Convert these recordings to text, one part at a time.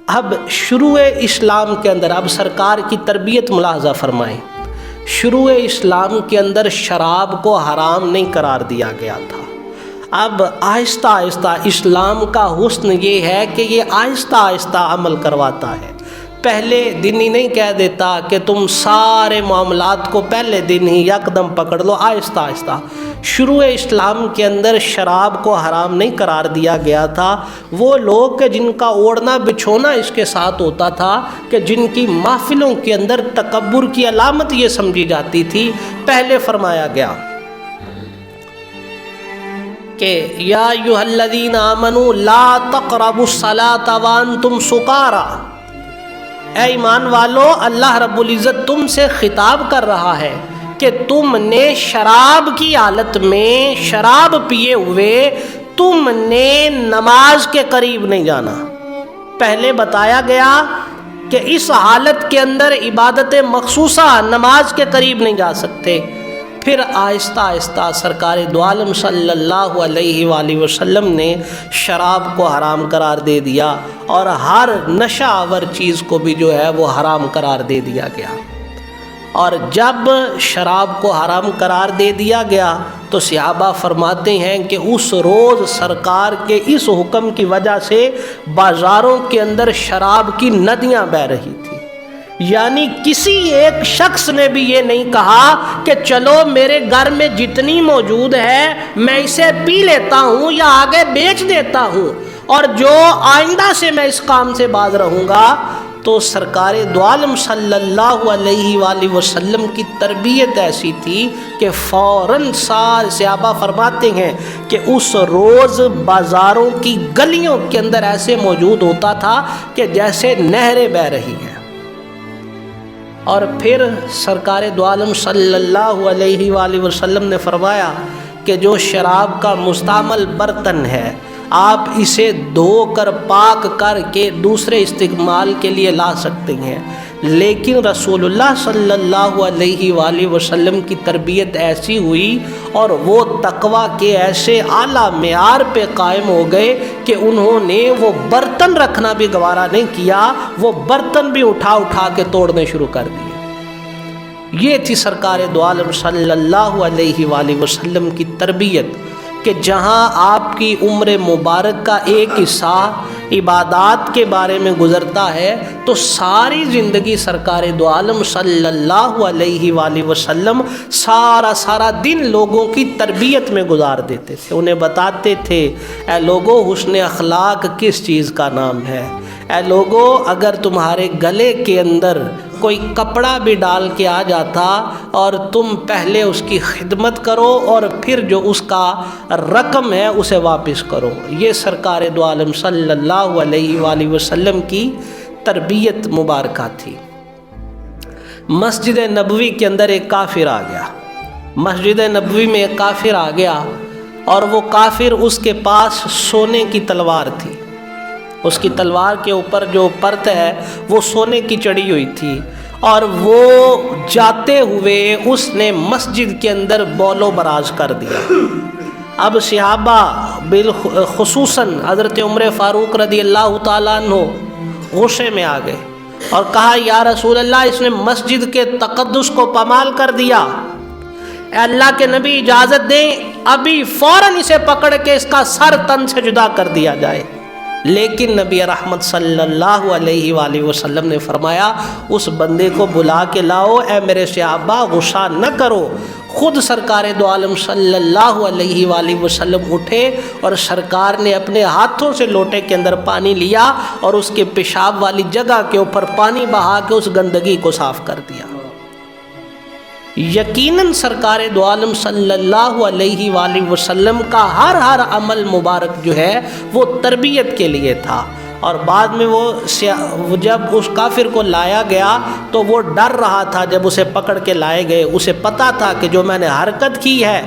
اب شروع اسلام کے اندر اب سرکار کی تربیت ملاحظہ فرمائیں. شروع اسلام کے اندر شراب کو حرام نہیں قرار دیا گیا تھا. اب آہستہ آہستہ اسلام کا حسن یہ ہے کہ یہ آہستہ آہستہ عمل کرواتا ہے. پہلے دن ہی نہیں کہہ دیتا کہ تم سارے معاملات کو پہلے دن ہی یکدم پکڑ لو. آہستہ آہستہ شروع اسلام کے اندر شراب کو حرام نہیں قرار دیا گیا تھا. وہ لوگ کہ جن کا اوڑھنا بچھونا اس کے ساتھ ہوتا تھا، کہ جن کی محفلوں کے اندر تکبر کی علامت یہ سمجھی جاتی تھی، پہلے فرمایا گیا کہ یا ایھا الذین آمنوا لا تقربوا الصلاۃ وانتم سکارا. اے ایمان والو، اللہ رب العزت تم سے خطاب کر رہا ہے کہ تم نے شراب کی حالت میں، شراب پیے ہوئے تم نے نماز کے قریب نہیں جانا. پہلے بتایا گیا کہ اس حالت کے اندر عبادت مخصوصہ نماز کے قریب نہیں جا سکتے. پھر آہستہ آہستہ سرکار دو عالم صلی اللہ علیہ وآلہ وسلم نے شراب کو حرام قرار دے دیا، اور ہر نشہ آور چیز کو بھی جو ہے وہ حرام قرار دے دیا گیا. اور جب شراب کو حرام قرار دے دیا گیا تو صحابہ فرماتے ہیں کہ اس روز سرکار کے اس حکم کی وجہ سے بازاروں کے اندر شراب کی ندیاں بہہ رہی تھی. یعنی کسی ایک شخص نے بھی یہ نہیں کہا کہ چلو میرے گھر میں جتنی موجود ہے میں اسے پی لیتا ہوں یا آگے بیچ دیتا ہوں، اور جو آئندہ سے میں اس کام سے باز رہوں گا. تو سرکار دو عالم صلی اللہ علیہ وآلہ وسلم کی تربیت ایسی تھی کہ فوراً صحابہ فرماتے ہیں کہ اس روز بازاروں کی گلیوں کے اندر ایسے موجود ہوتا تھا کہ جیسے نہریں بہہ رہی ہیں. اور پھر سرکار دو عالم صلی اللہ علیہ وآلہ وسلم نے فرمایا کہ جو شراب کا مستعمل برتن ہے آپ اسے دھو کر پاک کر کے دوسرے استعمال کے لیے لا سکتے ہیں. لیکن رسول اللہ صلی اللہ علیہ وآلہ وسلم کی تربیت ایسی ہوئی اور وہ تقویٰ کے ایسے اعلیٰ معیار پہ قائم ہو گئے کہ انہوں نے وہ برتن رکھنا بھی گوارا نہیں کیا، وہ برتن بھی اٹھا اٹھا کے توڑنے شروع کر دیے. یہ تھی سرکار دو عالم صلی اللہ علیہ وآلہ وسلم کی تربیت، کہ جہاں آپ کی عمر مبارک کا ایک حصہ عبادات کے بارے میں گزرتا ہے تو ساری زندگی سرکار دو عالم صلی اللہ علیہ وآلہ وسلم سارا دن لوگوں کی تربیت میں گزار دیتے تھے. انہیں بتاتے تھے اے لوگو حسن اخلاق کس چیز کا نام ہے. اے لوگو اگر تمہارے گلے کے اندر کوئی کپڑا بھی ڈال کے آ جاتا اور تم پہلے اس کی خدمت کرو اور پھر جو اس کا رقم ہے اسے واپس کرو. یہ سرکار دو عالم صلی اللہ علیہ وآلہ وسلم کی تربیت مبارکہ تھی. مسجد نبوی کے اندر ایک کافر آ گیا. مسجد نبوی میں ایک کافر آ گیا اور وہ کافر، اس کے پاس سونے کی تلوار تھی. اس کی تلوار کے اوپر جو پرت ہے وہ سونے کی چڑھی ہوئی تھی، اور وہ جاتے ہوئے اس نے مسجد کے اندر بول و براز کر دیا. اب صحابہ بالخصوصاً حضرت عمر فاروق رضی اللہ تعالیٰ عنہ غصے میں آ گئے اور کہا یا رسول اللہ، اس نے مسجد کے تقدس کو پامال کر دیا. اے اللہ کے نبی اجازت دیں ابھی فوراً اسے پکڑ کے اس کا سر تن سے جدا کر دیا جائے. لیکن نبی رحمت صلی اللہ علیہ وآلہ وسلم نے فرمایا اس بندے کو بلا کے لاؤ. اے میرے صحابہ غصہ نہ کرو. خود سرکار دو عالم صلی اللہ علیہ وآلہ وسلم اٹھے اور سرکار نے اپنے ہاتھوں سے لوٹے کے اندر پانی لیا اور اس کے پیشاب والی جگہ کے اوپر پانی بہا کے اس گندگی کو صاف کر دیا. یقیناً سرکار دو عالم صلی اللہ علیہ وآلہ وسلم کا ہر عمل مبارک جو ہے وہ تربیت کے لیے تھا. اور بعد میں وہ جب اس کافر کو لایا گیا تو وہ ڈر رہا تھا. جب اسے پکڑ کے لائے گئے اسے پتا تھا کہ جو میں نے حرکت کی ہے،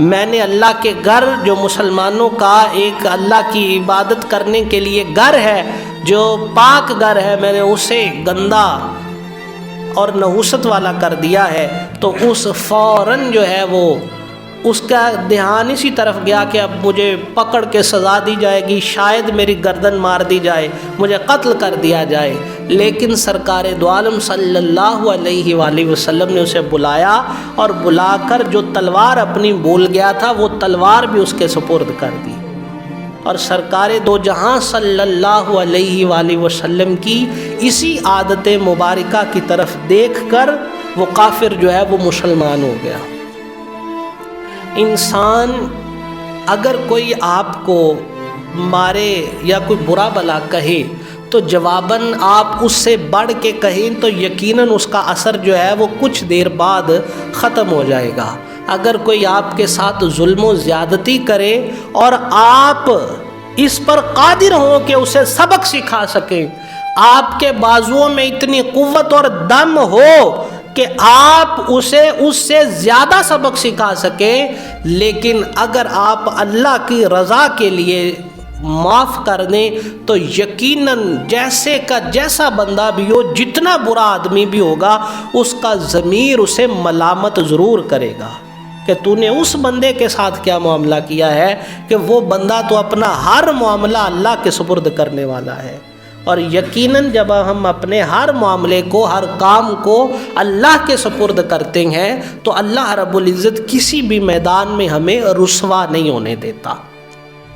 میں نے اللہ کے گھر جو مسلمانوں کا ایک اللہ کی عبادت کرنے کے لیے گھر ہے، جو پاک گھر ہے، میں نے اسے گندا اور نحوست والا کر دیا ہے. تو اس فوراً جو ہے وہ اس کا دھیان اسی طرف گیا کہ اب مجھے پکڑ کے سزا دی جائے گی، شاید میری گردن مار دی جائے، مجھے قتل کر دیا جائے۔ لیکن سرکار دو عالم صلی اللہ علیہ وآلہ وسلم نے اسے بلایا، اور بلا کر جو تلوار اپنی بھول گیا تھا وہ تلوار بھی اس کے سپرد کر دی۔ اور سرکار دو جہاں صلی اللہ علیہ وآلہ وسلم کی اسی عادت مبارکہ کی طرف دیکھ کر وہ کافر جو ہے وہ مسلمان ہو گیا۔ انسان اگر کوئی آپ کو مارے یا کوئی برا بلا کہے تو جواباً آپ اس سے بڑھ کے کہیں تو یقیناً اس کا اثر جو ہے وہ کچھ دیر بعد ختم ہو جائے گا۔ اگر کوئی آپ کے ساتھ ظلم و زیادتی کرے اور آپ اس پر قادر ہوں کہ اسے سبق سکھا سکیں، آپ کے بازوؤں میں اتنی قوت اور دم ہو کہ آپ اسے اس سے زیادہ سبق سکھا سکیں، لیکن اگر آپ اللہ کی رضا کے لیے معاف کر دیں تو یقیناً جیسے کا جیسا بندہ بھی ہو، جتنا برا آدمی بھی ہوگا، اس کا ضمیر اسے ملامت ضرور کرے گا کہ تو نے اس بندے کے ساتھ کیا معاملہ کیا ہے، کہ وہ بندہ تو اپنا ہر معاملہ اللہ کے سپرد کرنے والا ہے۔ اور یقیناً جب ہم اپنے ہر معاملے کو، ہر کام کو اللہ کے سپرد کرتے ہیں تو اللہ رب العزت کسی بھی میدان میں ہمیں رسوا نہیں ہونے دیتا۔